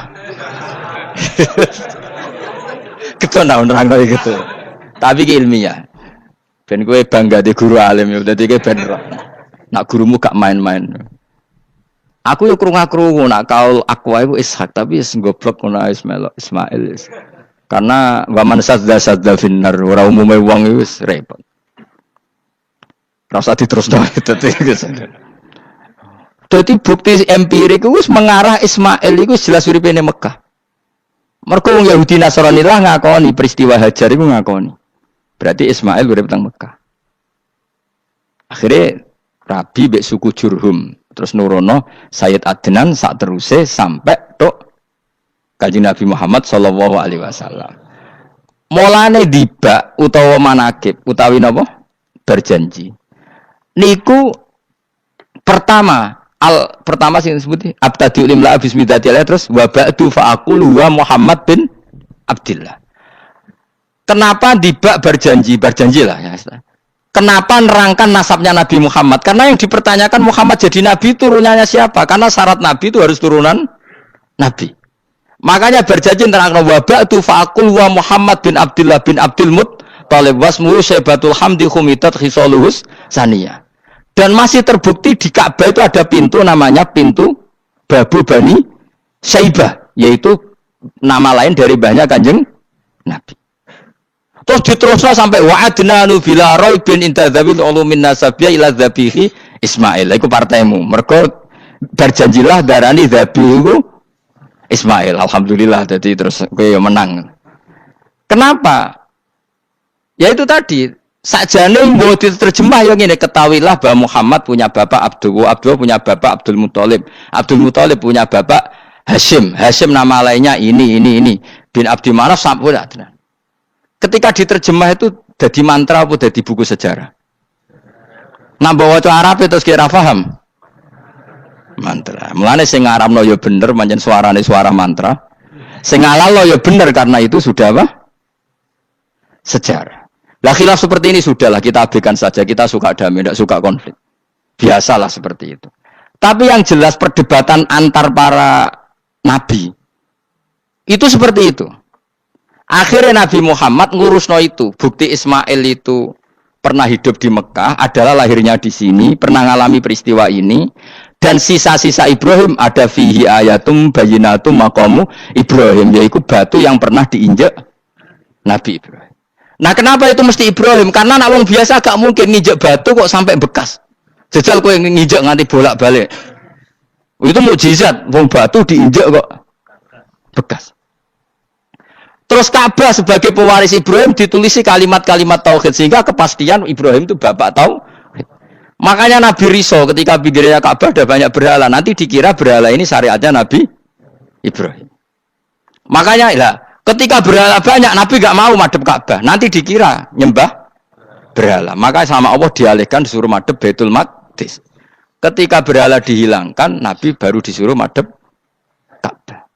Keton nerang kok gitu. Tapi ki ilmiah. Ben kowe bangga di guru alim ya dadi kowe ben nak gurumu gak main-main. Aku yo krungu-krungu nak kaul Aqwa iku Ishak tapi wis goblok ngono Ismail. Karena wa man sadza finnar ora umume wong iku wis repot. Ora usah diterusno dadi bukti empirik wis mengarah Ismail iku jelas uripe ning Mekah. Mergo wong Yahudi Nasrani lah ngakoni peristiwa Hajar iku ngakoni. Berarti Ismail urip teng Mekah. Akhirnya Rabi mbek suku Jurhum terus nurono Sayyid Adnan sak teruse sampai tok Kanjeng Nabi Muhammad sallallahu alaihi wasallam. Mulane dibak utawa manakib utawi napa? Berjanji. Niku pertama sing disebut abtadiul imla bismillah terus wa ba'du fa aqulu wa Muhammad bin Abdullah. Kenapa dibak berjanji lah ya. Kenapa nerangkan nasabnya Nabi Muhammad? Karena yang dipertanyakan Muhammad jadi Nabi turunannya siapa? Karena syarat Nabi itu harus turunan Nabi. Makanya berjanji nerangkan wabak tu fa'akul wa Muhammad bin Abdullah bin Abdul Muttalib wasmuhu syaibatul hamdi khumitat khisaluhus saniyah. Dan masih terbukti di Ka'bah itu ada pintu namanya pintu Babu Bani Syaibah. Yaitu nama lain dari banyak Kanjeng Nabi. Terus diteruslah sampai wa'adnanu bila raibin intadzabil ulumin nasabiyah ila dzabihi Ismail. Iku partaimu. Mergo berjanjilah darani dzabihu Ismail. Alhamdulillah jadi terus kowe menang. Kenapa? Ya itu tadi, sakjane mbok diterjemah yang ngene ketahuilah bahwa Muhammad punya bapak Abdullah punya bapak Abdul Muthalib punya bapak Hashim nama lainnya ini bin Abdi Manaf sampai Adnan. Ketika diterjemah itu jadi mantra apa jadi buku sejarah? Nambah waca Arab terus kira paham? Mantra. Mulane sing ngarapno ya bener pancen suarane suara mantra. Sing ngalalo ya bener karena itu sudah apa? Sejarah. Lah khilaf seperti ini sudahlah kita abaikan saja, kita suka damai, tidak suka konflik. Biasalah seperti itu. Tapi yang jelas perdebatan antar para nabi itu seperti itu. Akhirnya Nabi Muhammad ngurusno itu. Bukti Ismail itu pernah hidup di Mekah, adalah lahirnya di sini, pernah ngalami peristiwa ini. Dan sisa-sisa Ibrahim ada fihi ayatum bayinatum maqamu Ibrahim, yaitu batu yang pernah diinjak Nabi Ibrahim. Nah kenapa itu mesti Ibrahim? Karena nak wong biasa gak mungkin nginjak batu kok sampai bekas. Jajal kowe nginjak nganti bolak-balik. Itu mukjizat, wong batu diinjak kok bekas. Terus Ka'bah sebagai pewaris Ibrahim ditulisi kalimat-kalimat tauhid sehingga kepastian Ibrahim itu bapak tauhid. Makanya Nabi Riso ketika pinggirnya Ka'bah ada banyak berhala, nanti dikira berhala ini syariatnya Nabi Ibrahim. Makanya lah ketika berhala banyak Nabi gak mau madhep Ka'bah, nanti dikira nyembah berhala. Maka sama Allah dialihkan disuruh madhep Baitul Maqdis. Ketika berhala dihilangkan, Nabi baru disuruh madhep Ka'bah.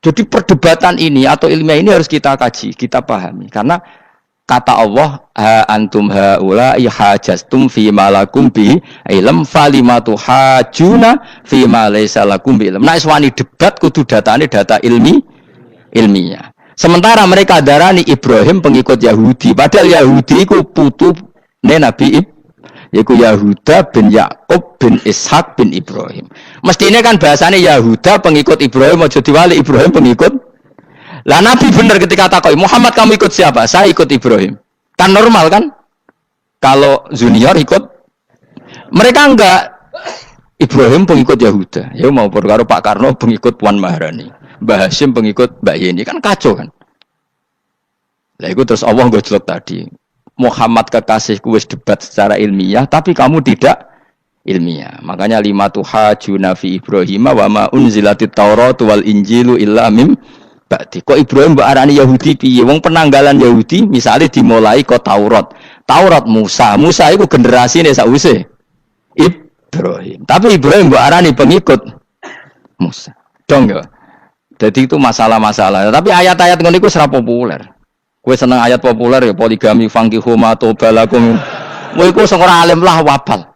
Jadi perdebatan ini atau ilmiah ini harus kita kaji, kita pahami. Karena kata Allah, ha antum haula hajastum fi ma lakum bi ilm falimatu hajuna fi ma laysa lakum bi ilm. Nah, iswani debat kudu datane data ilmiah. Sementara mereka darani Ibrahim pengikut Yahudi, padahal Yahudi iku putune Nabi Ibrahim. Yaitu Yahuda bin Yakub bin Ishak bin Ibrahim. Mestinya kan bahasanya Yahuda pengikut Ibrahim, aja diwali Ibrahim pengikut. Lah Nabi benar ketika takoi Muhammad kamu ikut siapa? Saya ikut Ibrahim. Kan normal kan? Kalau junior ikut, mereka enggak. Ibrahim pengikut Yahuda. Ya mau perkara Pak Karno pengikut Puan Maharani, Mbah Hashim pengikut Mbak Yeni, kan kacau kan? Lah itu terus Allah gojlok tadi. Muhammad kekasihku wis debat secara ilmiah, tapi kamu tidak ilmiah. Makanya lima tuhajuna fi Ibrahim wa ma unzilatit Taurat wal Injilu illa mim ba'di. Kok Ibrahim mbok arani Yahudi piye? Wong penanggalan Yahudi misalnya dimulai kok Taurat. Taurat Musa. Musa itu generasine sakwise Ibrahim. Tapi Ibrahim mbok arani pengikut Musa. Dong ya. Jadi itu masalah-masalah. Tapi ayat-ayat ngono iku ora populer. Kowe seneng ayat populer ya poligami fankihu ma tobalakum. Kowe iku sing ora alim lah wabal.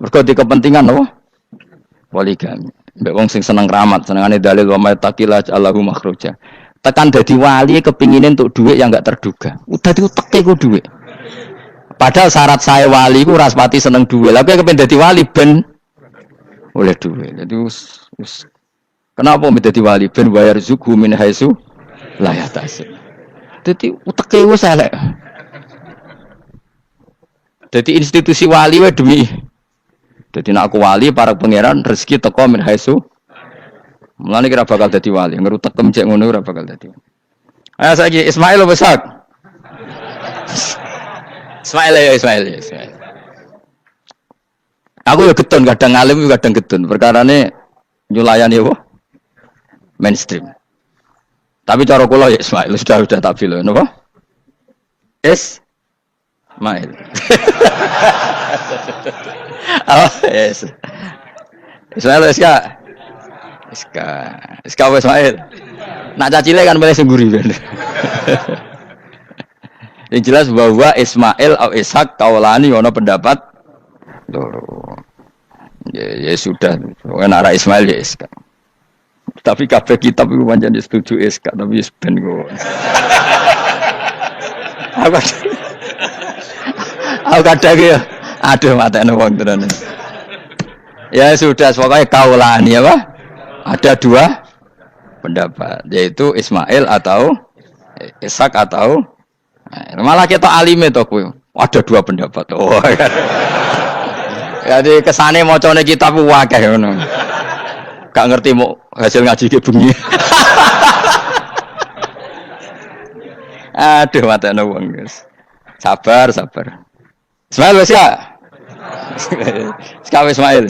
Mergo di kepentingan apa? Poligami. Mbek wong sing seneng keramat, senengane dalil wa may taqilla Allahu makhraja. Tekan dadi wali kepingine entuk dhuwit yang enggak terduga. Udah diuteke ku dhuwit. Padahal syarat saya wali ku ora pati seneng dhuwit. Lah kowe kepen dadi wali ben oleh dhuwit. Dadi wis kenapa mbek dadi wali ben bayar zuku min haitsu la yahtasib. Jadi uteke wis elek. Jadi institusi wali wae demi. Jadi nek aku wali para pangeran rezeki teko min haitsu. Mulane kira bakal dadi wali, ngerutekem cek ngono ora bakal dadi. Ayo saiki Ismail besak. Ismail. Aku ya getun kadang alim kadang getun. Perkarane nyulayani apa? Mainstream. Tapi cara kula ya Ismail sudah tak bilang, napa? Ismail. Oh, yes. Ismail Iska Ismail. Nak cacile kan boleh sengguri ben. Yang jelas bahwa Ismail atau Ishak kaulani ono pendapat loro. Ya sudah, pokoknya arah Ismail ya Iska. Tapi kabeh kitab iku pancen setuju SK tapi wis ben kok. Aku kadang ya aduh matene wong tenan. Ya sudah pokoknya kaulani apa? Ada dua pendapat yaitu Ismail atau Ishak atau malah kita alime to kowe. Ada dua pendapat. Oh. Jadi kesane macane kitab akeh ngono. Gak ngerti mau hasil ngaji ke bengi. Aduh mata wong guys. Sabar. Ismail wis ya. Ismail.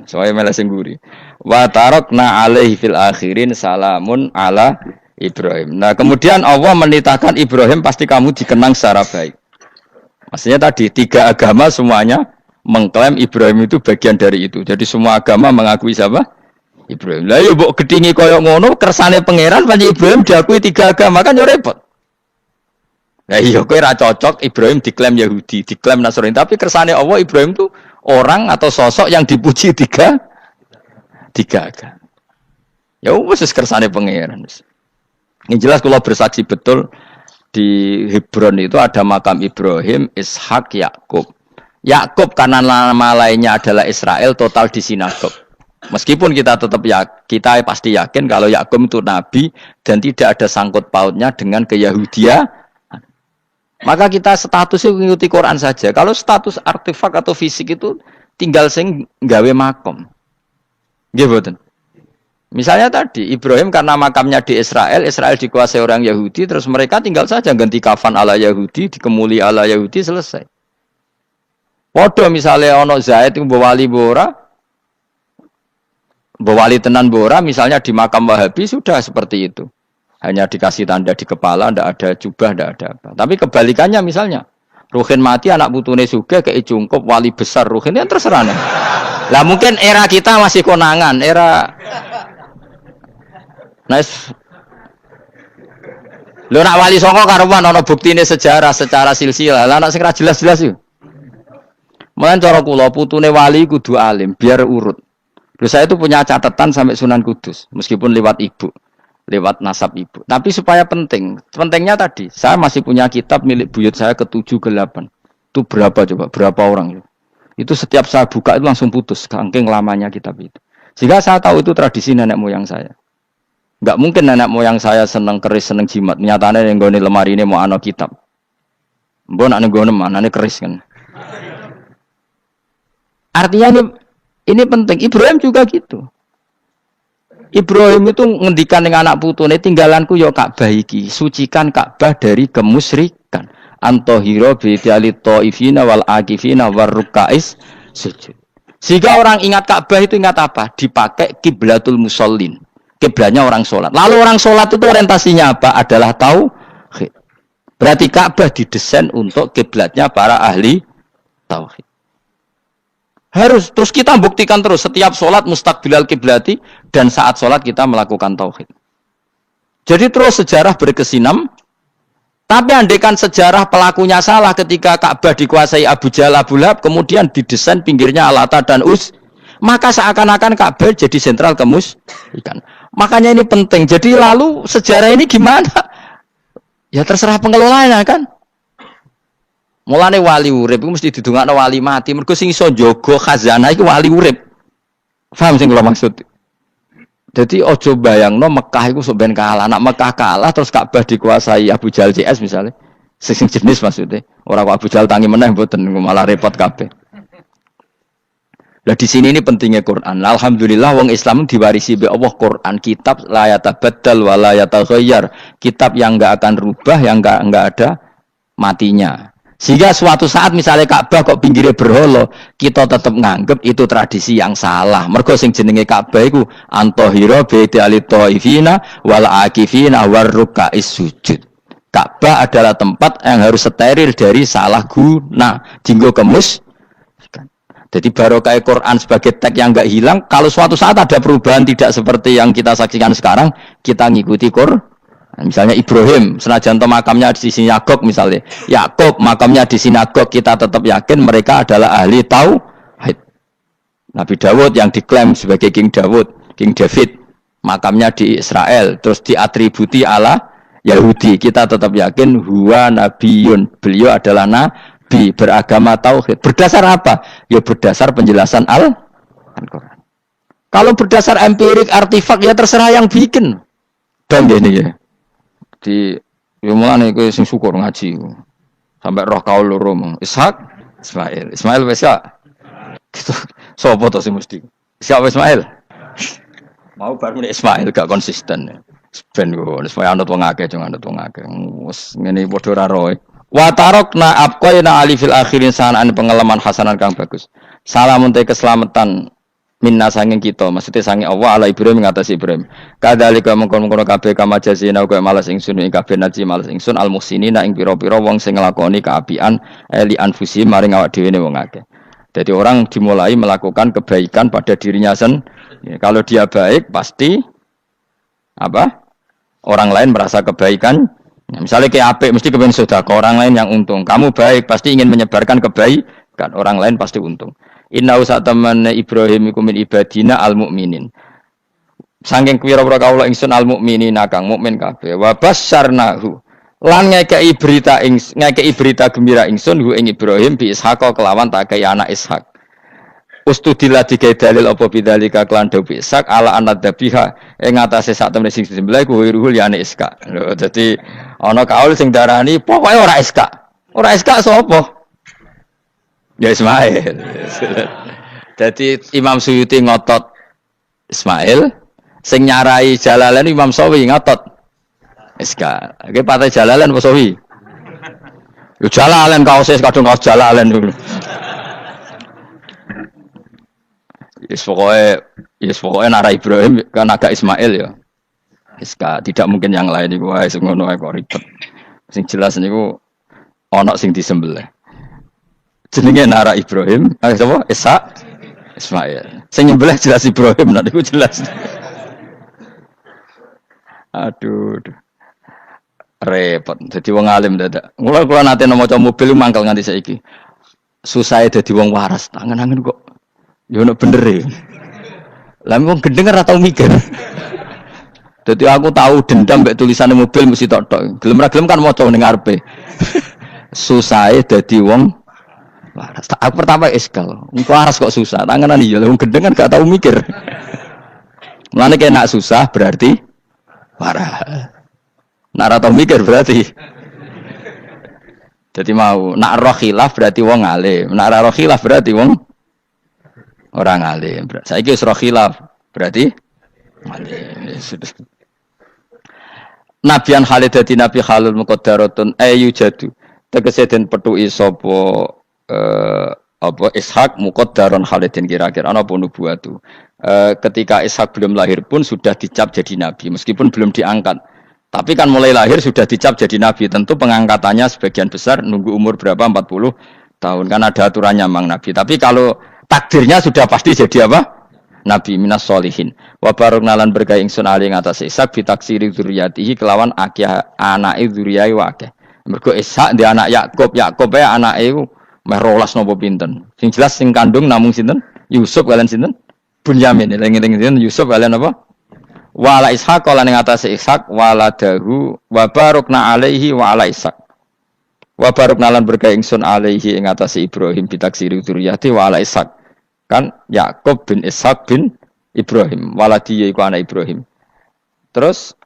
Soale malah sing nguri. Wa tarakna alaihi fil akhirin salamun ala Ibrahim. Nah, kemudian Allah menitahkan Ibrahim pasti kamu dikenang secara baik. Maksudnya tadi tiga agama semuanya mengklaim Ibrahim itu bagian dari itu. Jadi semua agama mengakui siapa? Ibrahim. Lah yo mbok gedhingi kaya ngono kersane pangeran pancen Ibrahim diakui tiga agama kan yo repot. Lah iya kowe ora cocok Ibrahim diklaim Yahudi, diklaim Nasrani, tapi kersane Allah Ibrahim itu orang atau sosok yang dipuji tiga agama. Ya wis kersane pangeran. Ini jelas kalau bersaksi betul di Hebron itu ada makam Ibrahim, Ishak, Yakub. Yakub karena nama lainnya adalah Israel total di sinagog. Meskipun kita tetap kita pasti yakin kalau Yakub itu nabi dan tidak ada sangkut pautnya dengan keyahudian, maka kita statusnya mengikuti Quran saja. Kalau status artefak atau fisik itu tinggal sing gawe makom. Nggih mboten. Misalnya tadi Ibrahim karena makamnya di Israel dikuasai orang Yahudi, terus mereka tinggal saja ganti kafan ala Yahudi, dikemuli ala Yahudi, selesai. Padha misalnya ono Zaid itu wali bora, wali tenan bora, misalnya di makam Wahabi sudah seperti itu. Hanya dikasih tanda di kepala, tidak ada jubah, tidak ada apa. Tapi kebalikannya misalnya, Ruhin mati anak putune sugih kei cungkup wali besar Ruhin ya terserah nih. Lah mungkin era kita masih konangan, era nice. Lho nak wali songo karuan ana buktine sejarah secara silsilah. Lah nak sing ra jelas-jelas yo. Mulane cara kula putune wali kudu alim biar urut. Lho saya itu punya catatan sampai Sunan Kudus meskipun lewat ibu, lewat nasab ibu. Tapi supaya penting. Pentingnya tadi, saya masih punya kitab milik buyut saya ke-7 ke-8. Itu berapa coba? Berapa orang? Itu setiap saya buka itu langsung putus saking lamanya kitab itu. Sehingga saya tahu itu tradisi nenek moyang saya. Enggak mungkin nenek moyang saya seneng keris, seneng jimat. Nyatanya yang nggone lemari ini mau ana kitab. Mbok nak nggone manane keris kan. Artinya ini penting. Ibrahim juga gitu. Ibrahim itu ngendikan dengan anak putune tinggalanku ya Ka'bah iki, sucikan Ka'bah dari kemusyrikan. Antahira bi taifina wal akifina warrukais sujud. Sehingga orang ingat Ka'bah itu ingat apa? Dipakai kiblatul musallin. Kiblatnya orang sholat. Lalu orang sholat itu orientasinya apa? Adalah tauhid. Berarti Ka'bah didesain untuk kiblatnya para ahli tauhid. Harus terus kita buktikan terus setiap sholat mustaqbilal kiblati dan saat sholat kita melakukan tauhid. Jadi terus sejarah berkesinam. Tapi andaikan sejarah pelakunya salah ketika Ka'bah dikuasai Abu Jahal Abu Lahab kemudian didesain pinggirnya Al-Ata dan Uz, maka seakan-akan Ka'bah jadi sentral kemusyrikan. Makanya ini penting. Jadi lalu sejarah ini gimana? Ya terserah pengelolanya kan. Mulane wali urip iku mesti didongakno wali mati. Mergo sing iso njaga khazanah iku wali urip. Paham sing kula maksud? Jadi ojo bayangno Mekah iku sok ben kalah. Nak Mekah kalah terus Ka'bah dikuasai Abu Jahal CS misalnya. Sing jenis maksudnya. Ora kok Abu Jahal tangi meneh mboten malah repot kabeh. Lah di sini ini pentingnya Quran. Alhamdulillah wong Islam diwarisi be Allah Quran, kitab la yatabaddal wa la yataghayyar. Kitab yang enggak akan rubah, yang enggak ada matinya. Sehingga suatu saat misalnya Ka'bah kok pinggirnya berhala, kita tetap nganggep itu tradisi yang salah. Mergo sing jenenge Ka'bah iku antahira bi taifina wal akifina warrukais sujud. Ka'bah adalah tempat yang harus steril dari salah guna, dinggo kemus. Jadi barokah Quran sebagai teks yang enggak hilang, kalau suatu saat ada perubahan tidak seperti yang kita saksikan sekarang, kita ngikuti Quran. Misalnya Ibrahim, senajan makamnya di sinagog misalnya, Yakub makamnya di sinagog, kita tetap yakin mereka adalah ahli tauhid. Nabi Dawud yang diklaim sebagai King David, makamnya di Israel, terus diatributi ala Yahudi, kita tetap yakin huwa nabiyun, beliau adalah nabi beragama tauhid. Berdasar apa? Ya berdasar penjelasan Al-Quran. Kalau berdasar empirik artifak ya terserah yang bikin. Dan gini ya. Di mulane kowe sing syukur ngaji. Sampai roh kaul loro mong. Ishak, Ismail wis ya. Gitu. Sopo to sing mesti? Siapa Ismail? Mau baru Ismail gak konsisten. Ben go, supaya anut wong akeh jangan anut wong akeh. Wis ngene padha ora roe. Wa tarokna abqaina ali fil akhirin sanaan pengalaman hasanan kang bagus. Salamun te keselamatan minna sanging kita, maksudnya sanging Allah ala Ibrahim ngatasi Ibrahim. Kadzalika mengkon-mengkon kabeh kama jazina kaya malas ingsun ing kabeh naji malas ingsun al muhsinina ing pira-pira wong sing nglakoni kaapian li anfusi maring awak dhewe wong akeh. Jadi orang dimulai melakukan kebaikan pada dirinya sendiri. Kalau dia baik pasti apa? Orang lain merasa kebaikan. Misalnya kayak apik mesti kepen sedekah, orang lain yang untung. Kamu baik pasti ingin menyebarkan kebaikan, orang lain pasti untung. Inna usataman Ibrahim iku min ibadina al-mu'minin. Saking pira-pira kawula ingsun al-mu'minina kang mukmin kabeh. Wa basyarnahu. Lan ngekeki berita gembira ingsun hu ing Ibrahim bi Ishaq kelawan tak kaya anak Ishaq. Ustudillah digawe dalil apa bidzalika klan dawi Ishaq ala anadzabiha ing atase sak temene sing disembelih ku ruhul ya anak Ishaq. Lho dadi ana kaul sing darani pokoke ora Ishaq. Ora Ishaq sapa? Ya Ismail. Jadi Imam Suyuti ngotot Ismail, sing nyarai Jalalain Imam Sawi ngotot Iska. Oke partai Jalalain apa Sawi? Yo Jalalain kaose kadung kaos Jalalain dulu. Yes pokoknya nara Ibrahim kan agak Ismail ya. Iska tidak mungkin yang lain iku wae sing ngono ae kok ribet. Sing jelas niku ana sing disembelih. jenenge Nara Ibrahim, sapa? Ishak, Ismail. Sing nyembelih jelas Ibrahim, nanti ku jelas. Aduh. Repot. Jadi wong alim dadak. Mula kula nate maca mobil mangkel nganti saiki. Susah dadi wong waras. Tangan-tangan kok yo ono bener e. Lah wong gendeng ora tau mikir. Dadi aku tahu dendam mbek tulisane mobil mesti tok-tok. Gelem ra gelem kan maca ning ngarepe. Susah dadi wong waras. Aku pertama eskal. Wong waras kok susah. Tanganan iya wong gendeng kan gak tau mikir. Mulane kena susah berarti waras. Nak tau mikir berarti. Jadi mau nak roh khilaf berarti wong alim. Nak roh khilaf berarti wong orang alim. Saiki wis roh khilaf berarti alim. Nabian Khalid dadi nabi halul muqaddaratun ayu jadu. Tegese den petuki sapa apa Ishak muqaddaron Khalidin kira-kira ana apa nubuwatu. Ketika Ishak belum lahir pun sudah dicap jadi nabi meskipun belum diangkat. Tapi kan mulai lahir sudah dicap jadi nabi. Tentu pengangkatannya sebagian besar nunggu umur berapa 40 tahun kan ada aturannya mang nabi. Tapi kalau takdirnya sudah pasti jadi apa? Nabi minas solihin. Wa baroknalan berkah ingsun ali ing atase Ishak bitaksiri dzurriyyatihi kelawan akeh anake dzurriyyah wa akeh. Mergo Ishak di anak Yakub, Yakub ya anake meh 12 napa pinten. Sing jelas sing kandung namung sinten? Yusuf kalian sinten? Bunyamin. Eling-eling sinten Yusuf kalian apa? Wala Ishak kala ning atase Ishak waladahu wa barokna alaihi wa ala Ishak. Wa barokna lan berkah ingsun alaihi ing atase Ibrahim bitaksiri dzurriyyati wa ala Ishak. Kan Yakub bin Ishak bin Ibrahim waladi iku anak Ibrahim. Terus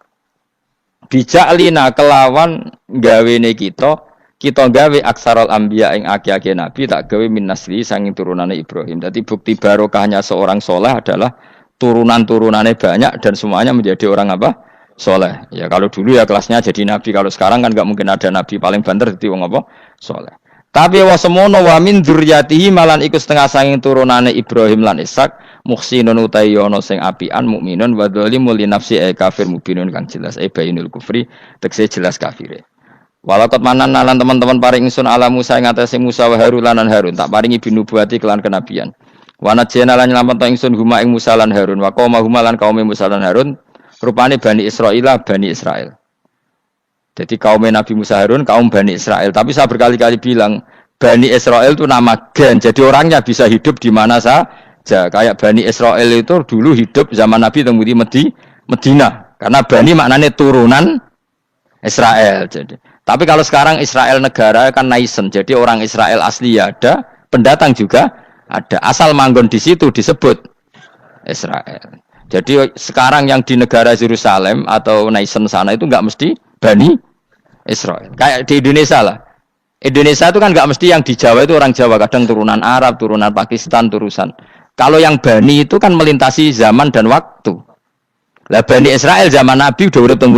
bija'lina kelawan gawene kita gawe aksarul anbiya ing akeh-akeh nabi tak gawe min nasli sanging turunane Ibrahim. Dadi bukti barokahnya seorang soleh adalah turunan-turunannya banyak dan semuanya menjadi orang apa? Soleh. Ya kalau dulu ya kelasnya jadi nabi, kalau sekarang kan nggak mungkin ada nabi paling banter jadi wong apa? Soleh. Tapi wa semono wa min dzurriyyatihi malan iku setengah sanging turunane Ibrahim lan Ishak muhsinun utawi ana sing apian mukminun wa dzalimul li nafsi kafir mubinun kang jelas bainul kufri tekse jelas kafire. Walakot manan lan teman-teman paring ingsun ala Musa ing atase Musa wa Harun lan Harun tak paringi binubuwati kelan kenabian. Wana jena lan nyelamet ingsun huma ing Musa lan Harun wa qauma huma lan kaum Musa lan Harun rupane Bani Israil. Jadi kaum Nabi Musa Harun kaum Bani Israil. Tapi saya berkali-kali bilang Bani Israil itu nama gen. Jadi orangnya bisa hidup di mana saja. Kayak Bani Israil itu dulu hidup zaman Nabi temui Medina. Karena Bani maknanya turunan Israel. Jadi. Tapi kalau sekarang Israel negara kan nation. Jadi orang Israel asli ya ada, pendatang juga ada. Asal manggon di situ disebut Israel. Jadi sekarang yang di negara Yerusalem atau nation sana itu nggak mesti Bani Israel. Kayak di Indonesia lah. Indonesia itu kan nggak mesti yang di Jawa itu orang Jawa. Kadang turunan Arab, turunan Pakistan, turunan. Kalau yang Bani itu kan melintasi zaman dan waktu. Lah Bani Israel zaman Nabi udah urip teng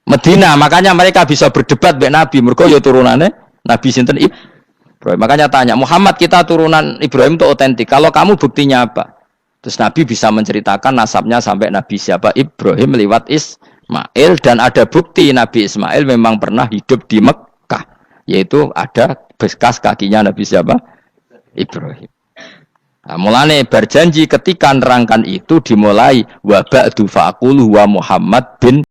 Medina. Makanya mereka bisa berdebat dengan Nabi. Mergo ya turunannya Nabi sinten Ibrahim. Makanya tanya, Muhammad kita turunan Ibrahim itu otentik. Kalau kamu buktinya apa? Terus Nabi bisa menceritakan nasabnya sampai Nabi siapa? Ibrahim lewat Ismail. Dan ada bukti Nabi Ismail memang pernah hidup di Mekah. Yaitu ada bekas kakinya Nabi siapa? Ibrahim. Nah, mulane berjanji ketika nerangkan itu dimulai wa ba'du faqulu wa Muhammad bin